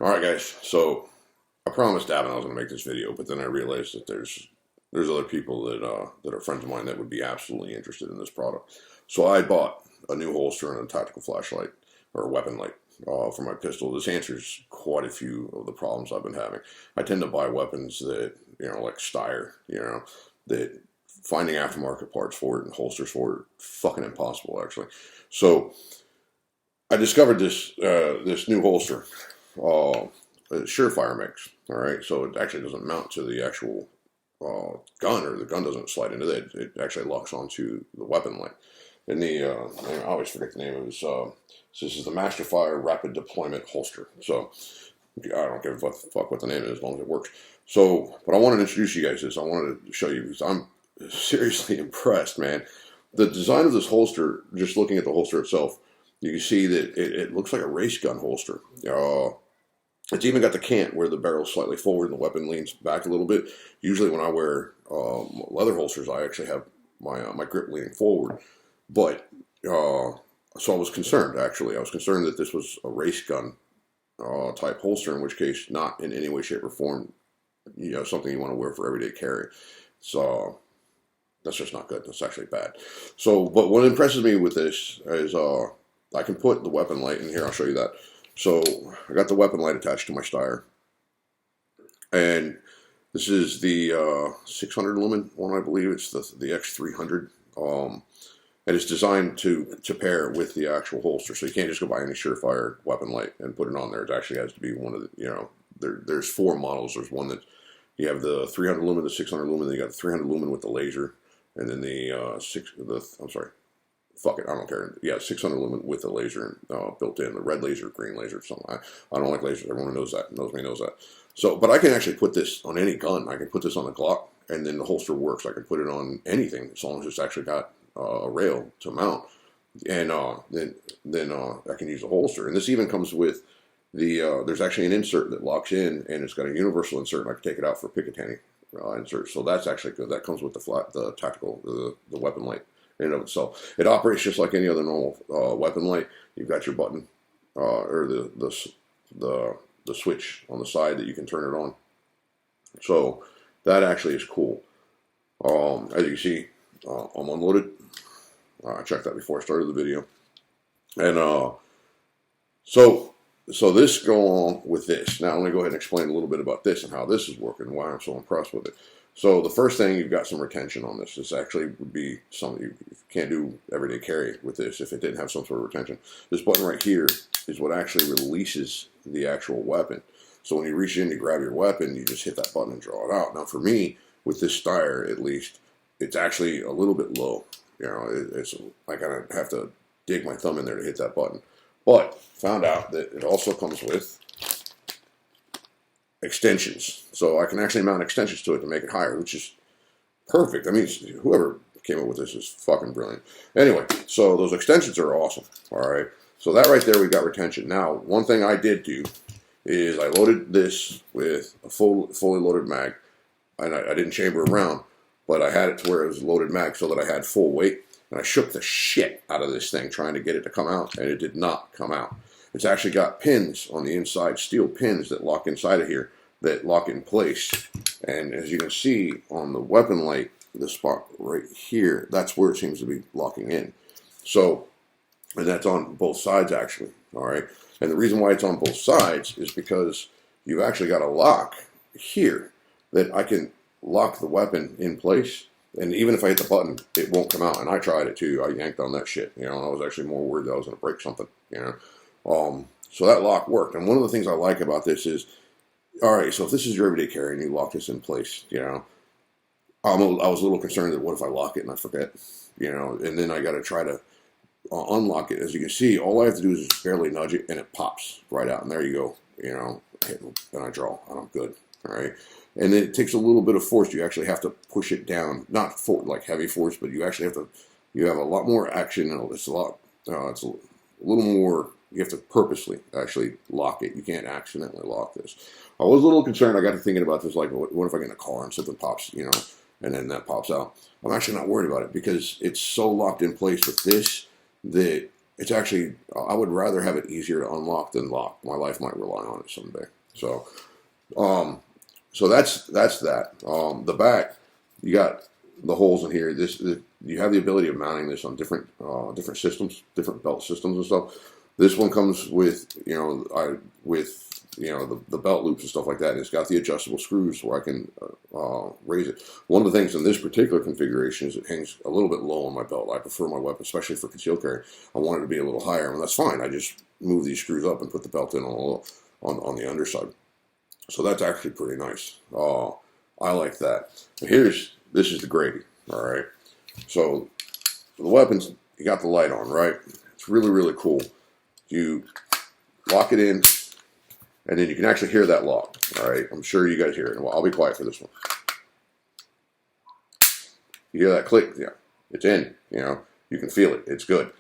Alright guys, so I promised Davin I was going to make this video, but then I realized that there's other people that are friends of mine that would be absolutely interested in this product. So I bought a new holster and a tactical flashlight, or a weapon light, for my pistol. This answers quite a few of the problems I've been having. I tend to buy weapons that, like Steyr, that finding aftermarket parts for it and holsters for it, fucking impossible actually. So I discovered this new holster. Surefire makes. All right, so it actually doesn't mount to the actual gun, or the gun doesn't slide into it. It actually locks onto the weapon light. And I always forget the name of it. So this is the Masterfire Rapid Deployment Holster. So I don't give a fuck what the name is, as long as it works. So, but I wanted to introduce you guys to this. I wanted to show you because I'm seriously impressed, man. The design of this holster, just looking at the holster itself, you can see that it looks like a race gun holster. It's even got the cant where the barrel's slightly forward and the weapon leans back a little bit. Usually when I wear leather holsters, I actually have my grip leaning forward. But, so I was concerned, actually. I was concerned that this was a race gun type holster, in which case not in any way, shape, or form, something you want to wear for everyday carry. So that's just not good. That's actually bad. So, but what impresses me with this is I can put the weapon light in here. I'll show you that. So I got the weapon light attached to my Steyr, and this is the 600 lumen one, I believe. It's the X300, and it's designed to pair with the actual holster. So you can't just go buy any Surefire weapon light and put it on there. It actually has to be one of the, there's four models. There's one that you have the 300 lumen, the 600 lumen, then you got the 300 lumen with the laser, and then fuck it, I don't care. Yeah, 600 lumen with the laser built in, the red laser, green laser, something. I don't like lasers. Everyone knows that. Knows that. So, but I can actually put this on any gun. I can put this on the Glock, and then the holster works. I can put it on anything as long as it's actually got a rail to mount, and then I can use the holster. And this even comes with the there's actually an insert that locks in, and it's got a universal insert, and I can take it out for Picatinny insert. So that's actually good. That comes with the tactical, the weapon light. In and of itself, it operates just like any other normal weapon light. You've got your button or the switch on the side that you can turn it on. So that actually is cool. As you can see, I'm unloaded. I checked that before I started the video, and so this go on with this. Now let me go ahead and explain a little bit about this and how this is working and why I'm so impressed with it. So the first thing, you've got some retention on this. This actually would be something you can't do everyday carry with this if it didn't have some sort of retention. This button right here is what actually releases the actual weapon. So when you reach in to grab your weapon, you just hit that button and draw it out. Now for me, with this Steyr at least, it's actually a little bit low. I kind of have to dig my thumb in there to hit that button. But found out that it also comes with extensions, so I can actually mount extensions to it to make it higher, which is perfect. I mean, whoever came up with this is fucking brilliant. Anyway, so those extensions are awesome. All right, so that right there, we've got retention. Now, one thing I did do is I loaded this with a fully loaded mag, and I didn't chamber around, but I had it to where it was loaded mag so that I had full weight, and I shook the shit out of this thing trying to get it to come out, and it did not come out. It's actually got pins on the inside, steel pins that lock inside of here, that lock in place. And as you can see on the weapon light, the spot right here, that's where it seems to be locking in. So, and that's on both sides actually, all right? And the reason why it's on both sides is because you've actually got a lock here that I can lock the weapon in place. And even if I hit the button, it won't come out. And I tried it too. I yanked on that shit. I was actually more worried that I was going to break something, So that lock worked. And one of the things I like about this is, all right, so if this is your everyday carry and you lock this in place, I was a little concerned that what if I lock it and I forget, and then I got to try to unlock it. As you can see, all I have to do is just barely nudge it and it pops right out. And there you go, and I draw and I'm good, all right? And then it takes a little bit of force. You actually have to push it down, not for like heavy force, but you actually you have a lot more action. It's a little more. You have to purposely actually lock it. You can't accidentally lock this. I was a little concerned. I got to thinking about this, like, what if I get in a car and something pops, and then that pops out. I'm actually not worried about it because it's so locked in place with this that it's actually, I would rather have it easier to unlock than lock. My life might rely on it someday. So, um, so that's that. The back, you got the holes in here. You have the ability of mounting this on different systems, different belt systems and stuff. This one comes with the belt loops and stuff like that. And it's got the adjustable screws where I can raise it. One of the things in this particular configuration is it hangs a little bit low on my belt. I prefer my weapon, especially for concealed carry. I want it to be a little higher, and that's fine. I just move these screws up and put the belt in on the underside. So that's actually pretty nice. I like that. This is the gravy. All right. So for the weapons, you got the light on, right? It's really, really cool. You lock it in, and then you can actually hear that lock. All right. I'm sure you guys hear it. Well, I'll be quiet for this one. You hear that click? Yeah. It's in. You can feel it. It's good.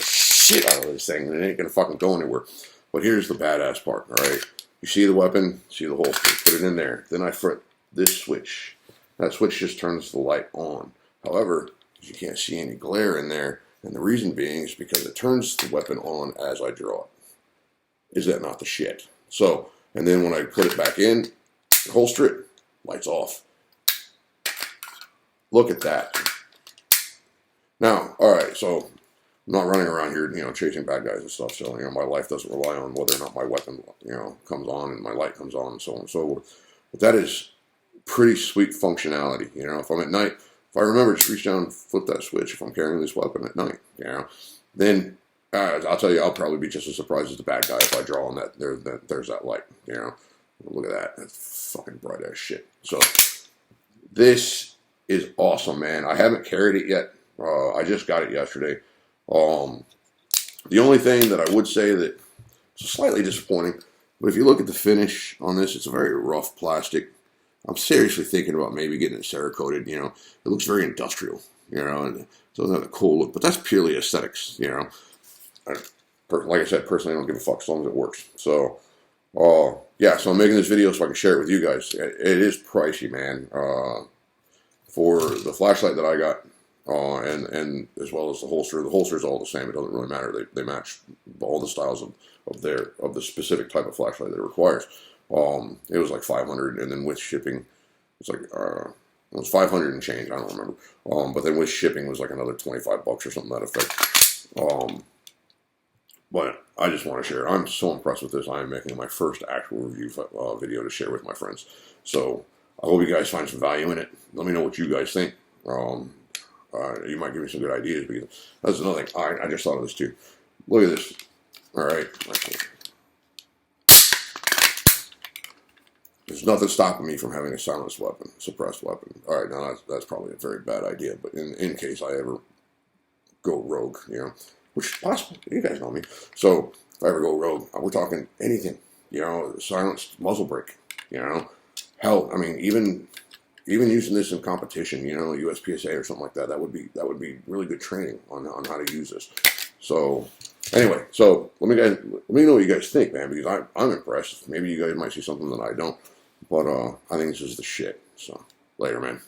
Shit out of this thing, and it ain't gonna fucking go anywhere. But here's the badass part. All right. You see the weapon, see the holster, put it in there. Then I flip this switch. That switch just turns the light on. However, you can't see any glare in there, and the reason being is because it turns the weapon on as I draw it. Is that not the shit? So, and then when I put it back in, holster it, lights off. Look at that. Now, all right, so I'm not running around here, chasing bad guys and stuff. So, my life doesn't rely on whether or not my weapon, comes on and my light comes on and so on and so forth. But that is pretty sweet functionality. If I'm at night, if I remember, just reach down and flip that switch if I'm carrying this weapon at night, then I'll tell you, I'll probably be just as surprised as the bad guy if I draw on that. There's that light, Look at that. That's fucking bright ass shit. So this is awesome, man. I haven't carried it yet. I just got it yesterday. The only thing that I would say that it's slightly disappointing, but if you look at the finish on this, it's a very rough plastic. I'm seriously thinking about maybe getting it Cerakoted. It looks very industrial, and it doesn't have a cool look, but that's purely aesthetics, like I said, personally, I don't give a fuck as long as it works. So, yeah, so I'm making this video so I can share it with you guys. It is pricey, man. For the flashlight that I got, and as well as the holster. The holster is all the same. It doesn't really matter. They match all the styles of the specific type of flashlight that it requires. It was like $500, and then with shipping, it's like it was $500 and change. I don't remember. But then with shipping was like another $25 or something to that effect. But I just want to share. I'm so impressed with this. I am making my first actual review video to share with my friends. So I hope you guys find some value in it. Let me know what you guys think. You might give me some good ideas, because that's another thing. I just thought of this too. Look at this. All right. There's nothing stopping me from having a silenced weapon, suppressed weapon. All right, now that's probably a very bad idea, but in case I ever go rogue, which is possible. You guys know me. So if I ever go rogue, we're talking anything, silenced muzzle brake, hell, I mean, even using this in competition, USPSA or something like that, that would be really good training on how to use this. So anyway, so let me know what you guys think, man, because I'm impressed. Maybe you guys might see something that I don't, but I think this is the shit. So later, man.